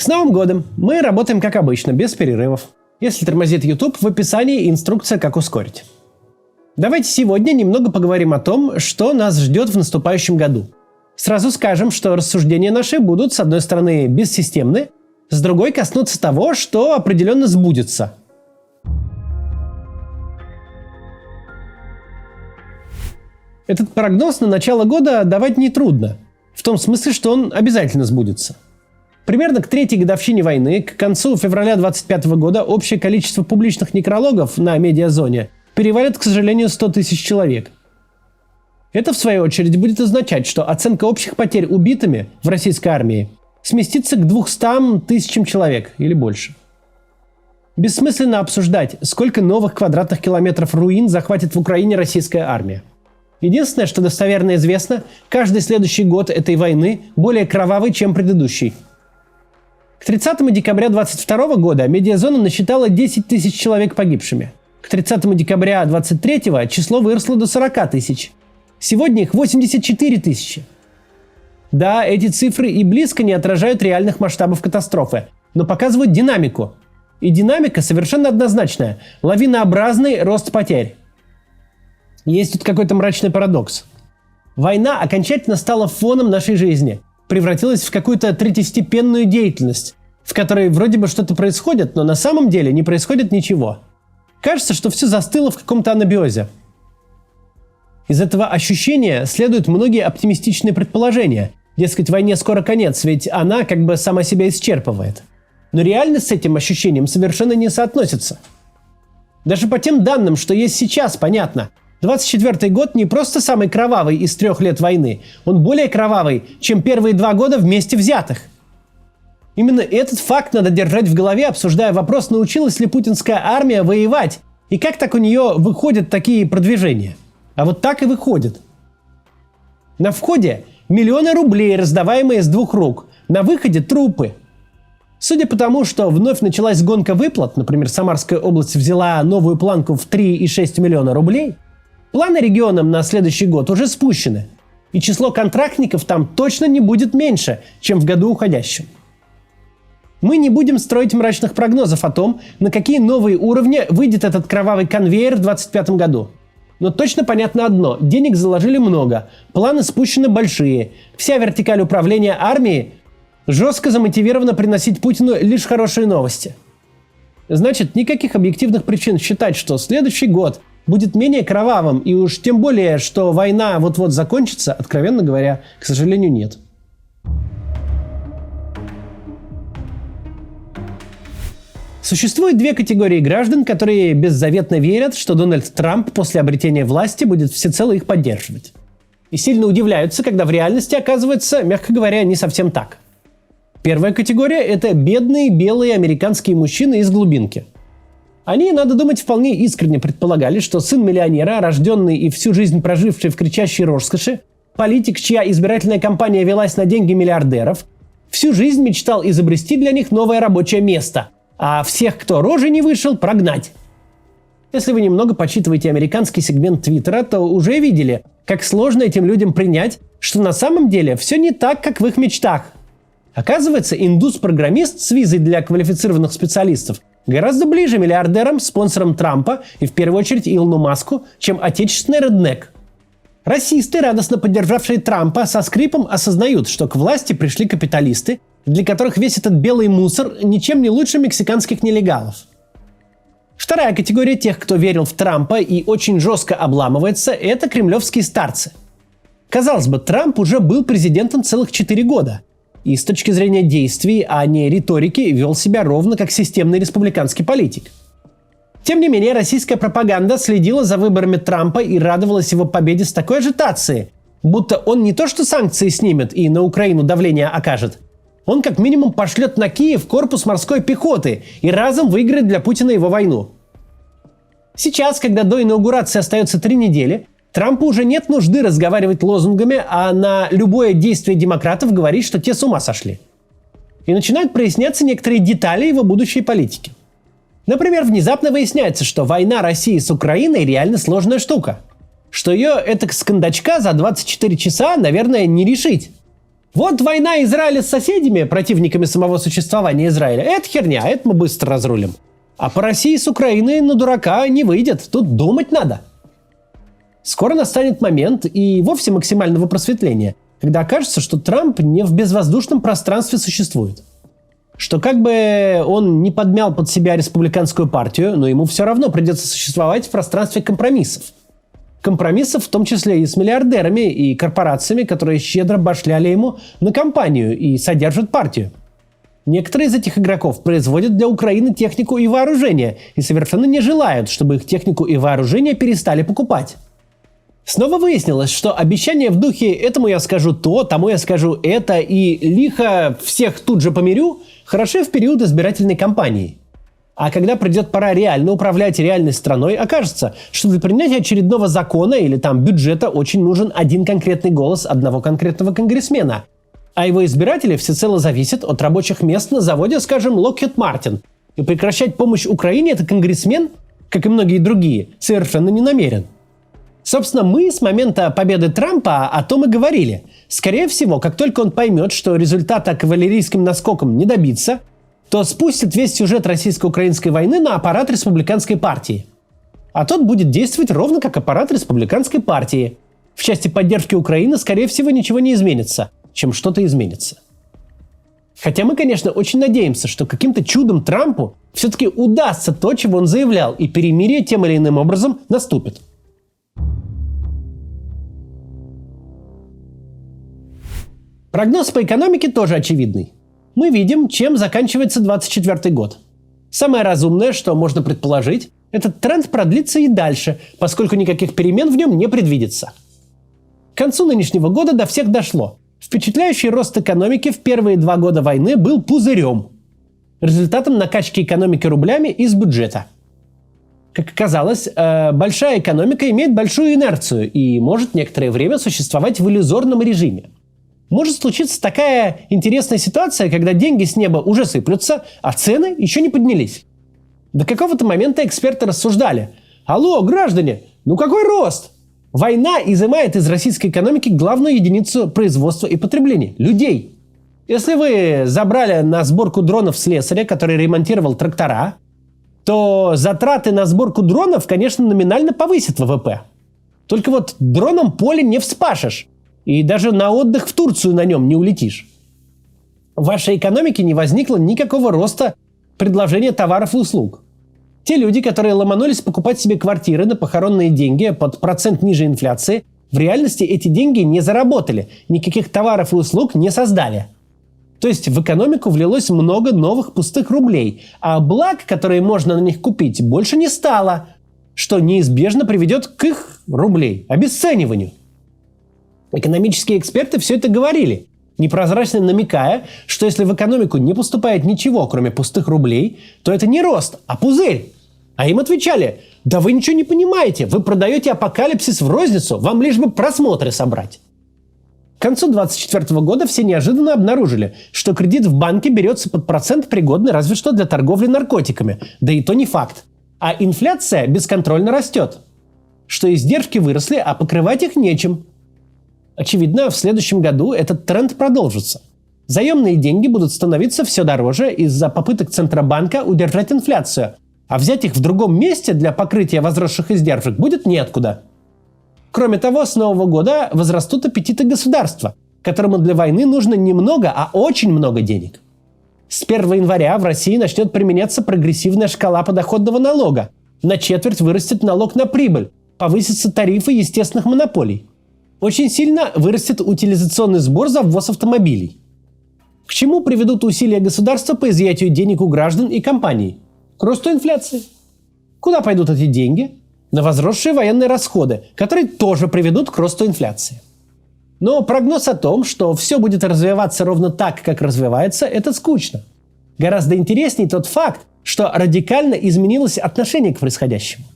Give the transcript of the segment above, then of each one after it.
С Новым годом! Мы работаем как обычно, без перерывов. Если тормозит YouTube, в описании инструкция, как ускорить. Давайте сегодня немного поговорим о том, что нас ждет в наступающем году. Сразу скажем, что рассуждения наши будут, с одной стороны, бессистемны, с другой коснутся того, что определенно сбудется. Этот прогноз на начало года давать нетрудно, в том смысле, что он обязательно сбудется. Примерно к третьей годовщине войны, к концу февраля 2025 года, общее количество публичных некрологов на медиазоне перевалит, к сожалению, 100 тысяч человек. Это, в свою очередь, будет означать, что оценка общих потерь убитыми в российской армии сместится к 200 тысячам человек или больше. Бессмысленно обсуждать, сколько новых квадратных километров руин захватит в Украине российская армия. Единственное, что достоверно известно, каждый следующий год этой войны более кровавый, чем предыдущий. К 30 декабря 2022 года медиазона насчитала 10 тысяч человек погибшими. К 30 декабря 2023 число выросло до 40 тысяч. Сегодня их 84 тысячи. Да, эти цифры и близко не отражают реальных масштабов катастрофы, но показывают динамику. И динамика совершенно однозначная – лавинообразный рост потерь. Есть тут какой-то мрачный парадокс. Война окончательно стала фоном нашей жизни, превратилась в какую-то третьестепенную деятельность, в которой вроде бы что-то происходит, но на самом деле не происходит ничего. Кажется, что все застыло в каком-то анабиозе. Из этого ощущения следуют многие оптимистичные предположения. Дескать, войне скоро конец, ведь она как бы сама себя исчерпывает. Но реальность с этим ощущением совершенно не соотносится. Даже по тем данным, что есть сейчас, понятно. 24-й год не просто самый кровавый из 3 лет войны, он более кровавый, чем первые 2 года вместе взятых. Именно этот факт надо держать в голове, обсуждая вопрос, научилась ли путинская армия воевать, и как так у нее выходят такие продвижения. А вот так и выходит. На входе миллионы рублей, раздаваемые с 2 рук, на выходе трупы. Судя по тому, что вновь началась гонка выплат, например, Самарская область взяла новую планку в 3,6 миллиона рублей, планы регионам на следующий год уже спущены, и число контрактников там точно не будет меньше, чем в году уходящем. Мы не будем строить мрачных прогнозов о том, на какие новые уровни выйдет этот кровавый конвейер в 2025 году. Но точно понятно одно – денег заложили много, планы спущены большие, вся вертикаль управления армией жестко замотивирована приносить Путину лишь хорошие новости. Значит, никаких объективных причин считать, что следующий год будет менее кровавым, и уж тем более, что война вот-вот закончится, откровенно говоря, к сожалению, нет. Существует 2 категории граждан, которые беззаветно верят, что Дональд Трамп после обретения власти будет всецело их поддерживать. И сильно удивляются, когда в реальности оказывается, мягко говоря, не совсем так. Первая категория – это бедные белые американские мужчины из глубинки. Они, надо думать, вполне искренне предполагали, что сын миллионера, рожденный и всю жизнь проживший в кричащей роскоши, политик, чья избирательная кампания велась на деньги миллиардеров, всю жизнь мечтал изобрести для них новое рабочее место, а всех, кто рожей не вышел, прогнать. Если вы немного почитываете американский сегмент Твиттера, то уже видели, как сложно этим людям принять, что на самом деле все не так, как в их мечтах. Оказывается, индус-программист с визой для квалифицированных специалистов гораздо ближе миллиардерам, спонсорам Трампа и в первую очередь Илону Маску, чем отечественный реднек. Расисты, радостно поддержавшие Трампа, со скрипом осознают, что к власти пришли капиталисты, для которых весь этот белый мусор ничем не лучше мексиканских нелегалов. Вторая категория тех, кто верил в Трампа и очень жестко обламывается, это кремлевские старцы. Казалось бы, Трамп уже был президентом целых 4 года. И с точки зрения действий, а не риторики, вел себя ровно как системный республиканский политик. Тем не менее, российская пропаганда следила за выборами Трампа и радовалась его победе с такой ажитацией, будто он не то что санкции снимет и на Украину давление окажет, он как минимум пошлет на Киев корпус морской пехоты и разом выиграет для Путина его войну. Сейчас, когда до инаугурации остается 3 недели, Трампу уже нет нужды разговаривать лозунгами, а на любое действие демократов говорить, что те с ума сошли. И начинают проясняться некоторые детали его будущей политики. Например, внезапно выясняется, что война России с Украиной реально сложная штука. Что ее этак с кондачка за 24 часа, наверное, не решить. Вот война Израиля с соседями, противниками самого существования Израиля, это херня, это мы быстро разрулим. А по России с Украиной на дурака не выйдет, тут думать надо. Скоро настанет момент и вовсе максимального просветления, когда окажется, что Трамп не в безвоздушном пространстве существует. Что как бы он не подмял под себя республиканскую партию, но ему все равно придется существовать в пространстве компромиссов. Компромиссов в том числе и с миллиардерами и корпорациями, которые щедро башляли ему на кампанию и содержат партию. Некоторые из этих игроков производят для Украины технику и вооружение и совершенно не желают, чтобы их технику и вооружение перестали покупать. Снова выяснилось, что обещание в духе «этому я скажу то, тому я скажу это» и лихо всех тут же помирю хороши в период избирательной кампании. А когда придет пора реально управлять реальной страной, окажется, что для принятия очередного закона или там бюджета очень нужен один конкретный голос одного конкретного конгрессмена. А его избиратели всецело зависят от рабочих мест на заводе, скажем, Lockheed Martin. И прекращать помощь Украине этот конгрессмен, как и многие другие, совершенно не намерен. Собственно, мы с момента победы Трампа о том и говорили. Скорее всего, как только он поймет, что результата кавалерийским наскоком не добиться, то спустит весь сюжет российско-украинской войны на аппарат республиканской партии. А тот будет действовать ровно как аппарат республиканской партии. В части поддержки Украины, скорее всего, ничего не изменится, чем что-то изменится. Хотя мы, конечно, очень надеемся, что каким-то чудом Трампу все-таки удастся то, чего он заявлял, и перемирие тем или иным образом наступит. Прогноз по экономике тоже очевидный. Мы видим, чем заканчивается 2024 год. Самое разумное, что можно предположить, этот тренд продлится и дальше, поскольку никаких перемен в нем не предвидится. К концу нынешнего года до всех дошло. Впечатляющий рост экономики в первые 2 года войны был пузырем. Результатом накачки экономики рублями из бюджета. Как оказалось, большая экономика имеет большую инерцию и может некоторое время существовать в иллюзорном режиме. Может случиться такая интересная ситуация, когда деньги с неба уже сыплются, а цены еще не поднялись. До какого-то момента эксперты рассуждали. Алло, граждане, ну какой рост? Война изымает из российской экономики главную единицу производства и потребления – людей. Если вы забрали на сборку дронов слесаря, который ремонтировал трактора, то затраты на сборку дронов, конечно, номинально повысят ВВП. Только вот дроном поле не вспашешь. И даже на отдых в Турцию на нем не улетишь. В вашей экономике не возникло никакого роста предложения товаров и услуг. Те люди, которые ломанулись покупать себе квартиры на похоронные деньги под процент ниже инфляции, в реальности эти деньги не заработали, никаких товаров и услуг не создали. То есть в экономику влилось много новых пустых рублей, а благ, которые можно на них купить, больше не стало, что неизбежно приведет к их рублей обесцениванию. Экономические эксперты все это говорили, непрозрачно намекая, что если в экономику не поступает ничего, кроме пустых рублей, то это не рост, а пузырь. А им отвечали: да вы ничего не понимаете, вы продаете апокалипсис в розницу, вам лишь бы просмотры собрать. К концу 2024 года все неожиданно обнаружили, что кредит в банке берется под процент, пригодный разве что для торговли наркотиками, да и то не факт. А инфляция бесконтрольно растет. Что издержки выросли, а покрывать их нечем. Очевидно, в следующем году этот тренд продолжится. Заемные деньги будут становиться все дороже из-за попыток Центробанка удержать инфляцию, а взять их в другом месте для покрытия возросших издержек будет неоткуда. Кроме того, с нового года возрастут аппетиты государства, которому для войны нужно не много, а очень много денег. С 1 января в России начнет применяться прогрессивная шкала подоходного налога. На четверть вырастет налог на прибыль, повысятся тарифы естественных монополий. Очень сильно вырастет утилизационный сбор за ввоз автомобилей. К чему приведут усилия государства по изъятию денег у граждан и компаний? К росту инфляции. Куда пойдут эти деньги? На возросшие военные расходы, которые тоже приведут к росту инфляции. Но прогноз о том, что все будет развиваться ровно так, как развивается, это скучно. Гораздо интереснее тот факт, что радикально изменилось отношение к происходящему.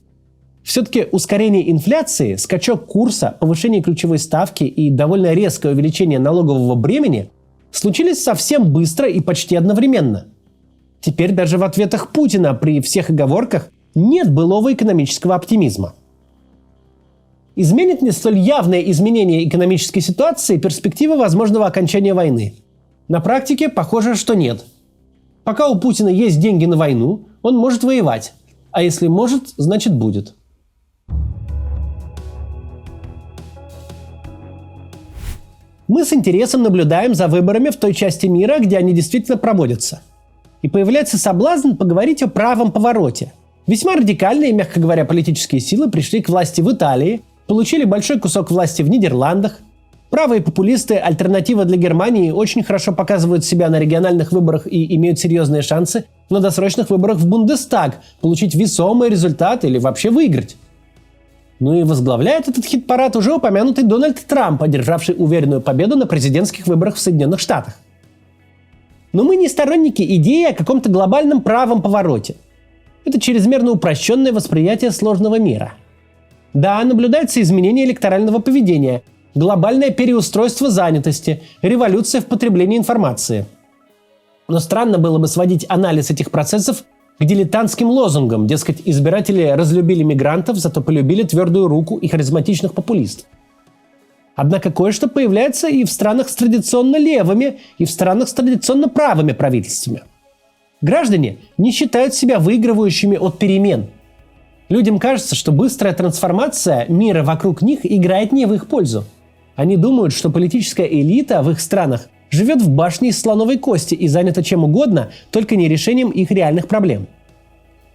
Все-таки ускорение инфляции, скачок курса, повышение ключевой ставки и довольно резкое увеличение налогового бремени случились совсем быстро и почти одновременно. Теперь даже в ответах Путина при всех оговорках нет былого экономического оптимизма. Изменит ли столь явное изменение экономической ситуации перспективы возможного окончания войны? На практике похоже, что нет. Пока у Путина есть деньги на войну, он может воевать. А если может, значит будет. Мы с интересом наблюдаем за выборами в той части мира, где они действительно проводятся. И появляется соблазн поговорить о правом повороте. Весьма радикальные, мягко говоря, политические силы пришли к власти в Италии, получили большой кусок власти в Нидерландах. Правые популисты «Альтернатива для Германии» очень хорошо показывают себя на региональных выборах и имеют серьезные шансы на досрочных выборах в Бундестаг получить весомый результат или вообще выиграть. Ну и возглавляет этот хит-парад уже упомянутый Дональд Трамп, одержавший уверенную победу на президентских выборах в Соединенных Штатах. Но мы не сторонники идеи о каком-то глобальном правом повороте. Это чрезмерно упрощенное восприятие сложного мира. Да, наблюдается изменение электорального поведения, глобальное переустройство занятости, революция в потреблении информации. Но странно было бы сводить анализ этих процессов к дилетантским лозунгам, дескать, избиратели разлюбили мигрантов, зато полюбили твердую руку и харизматичных популистов. Однако кое-что появляется и в странах с традиционно левыми, и в странах с традиционно правыми правительствами. Граждане не считают себя выигрывающими от перемен. Людям кажется, что быстрая трансформация мира вокруг них играет не в их пользу. Они думают, что политическая элита в их странах живет в башне из слоновой кости и занята чем угодно, только не решением их реальных проблем.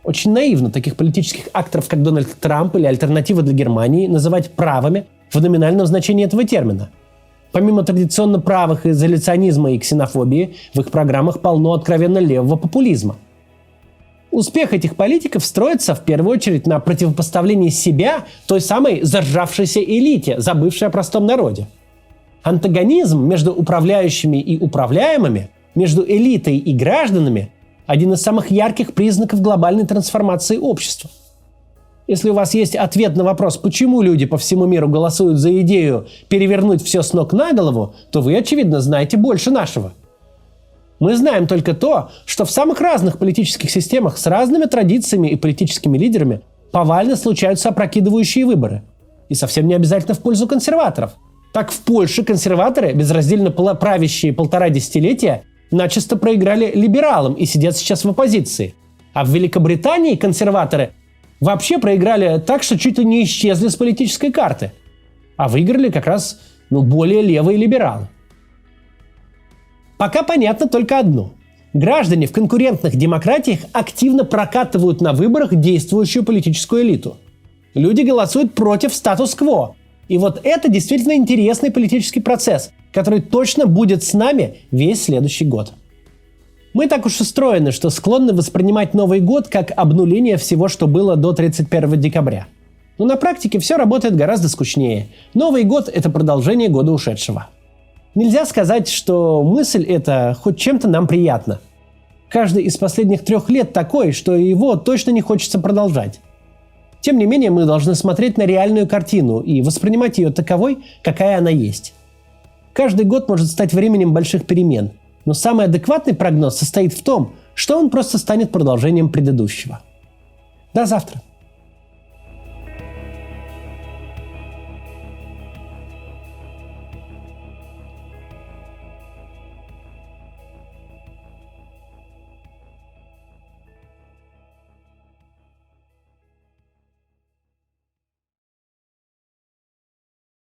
Очень наивно таких политических акторов, как Дональд Трамп или «Альтернатива для Германии», называть правыми в номинальном значении этого термина. Помимо традиционно правых изоляционизма и ксенофобии, в их программах полно откровенно левого популизма. Успех этих политиков строится в первую очередь на противопоставлении себя той самой заржавшейся элите, забывшей о простом народе. Антагонизм между управляющими и управляемыми, между элитой и гражданами – один из самых ярких признаков глобальной трансформации общества. Если у вас есть ответ на вопрос, почему люди по всему миру голосуют за идею перевернуть все с ног на голову, то вы, очевидно, знаете больше нашего. Мы знаем только то, что в самых разных политических системах с разными традициями и политическими лидерами повально случаются опрокидывающие выборы. И совсем не обязательно в пользу консерваторов. Так в Польше консерваторы, безраздельно правящие 1,5 десятилетия, начисто проиграли либералам и сидят сейчас в оппозиции. А в Великобритании консерваторы вообще проиграли так, что чуть ли не исчезли с политической карты. А выиграли как раз более левые либералы. Пока понятно только одно. Граждане в конкурентных демократиях активно прокатывают на выборах действующую политическую элиту. Люди голосуют против статус-кво. И вот это действительно интересный политический процесс, который точно будет с нами весь следующий год. Мы так уж устроены, что склонны воспринимать Новый год как обнуление всего, что было до 31 декабря. Но на практике все работает гораздо скучнее. Новый год – это продолжение года ушедшего. Нельзя сказать, что мысль эта хоть чем-то нам приятна. Каждый из последних 3 лет такой, что его точно не хочется продолжать. Тем не менее, мы должны смотреть на реальную картину и воспринимать ее таковой, какая она есть. Каждый год может стать временем больших перемен, но самый адекватный прогноз состоит в том, что он просто станет продолжением предыдущего. До завтра!